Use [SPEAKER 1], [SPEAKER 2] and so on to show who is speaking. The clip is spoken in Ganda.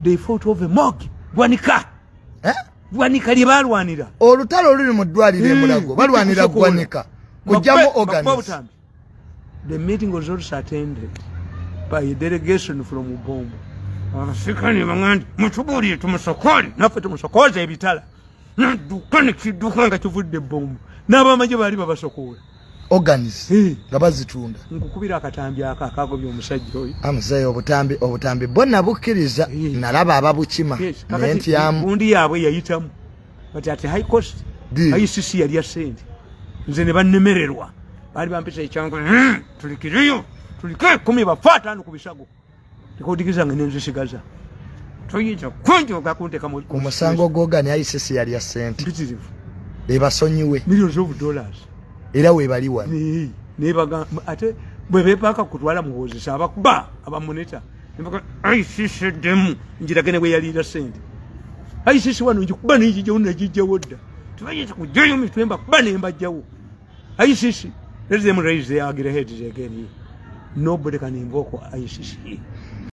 [SPEAKER 1] They fought over Mog. Gwanika. Gwanika libalwanira.
[SPEAKER 2] Olutalo luli mu ddwaliro Mulago. Balwanira Gwanika. Kujjamo organize.
[SPEAKER 1] The meeting was also attended by a delegation from Ubombo. Abasikani bangandi mutubuli tumusokoli nafe tumusokoza ebitala. Dukane kidukanga kivudde bombo. N'abamaje bali babasokola.
[SPEAKER 2] Organize ngabazitunda
[SPEAKER 1] nkukubira akatambi akagobye omusajja oyo
[SPEAKER 2] amusaye obutambi bonna bukkiriza nalaba ababukima nenti yamu
[SPEAKER 1] undi yabwe yayitamu bati ati high cost ICC yali ya sente nze ne bannemererwa bali bampisa ecyango tulikiriyo tulike 10 bafatano kubisago tikodigiza ngene nze sigaza toyita kwenjo gakunte kamo
[SPEAKER 2] ku musango gogani ICC yali ya sente ebasonyiwe
[SPEAKER 1] millions of dollars
[SPEAKER 2] era webaliwa
[SPEAKER 1] nebaga ate bwebepaka kutwala muhozesa abakuba abamoneta nebaka ICC demu njiragene bwe yalira sente ICC wano njikuba n'ijije unajije wodda tubayita kujayo mitwemba kuba nemba jawo ICC let them raise their heads again. Nobody can invoke ICC.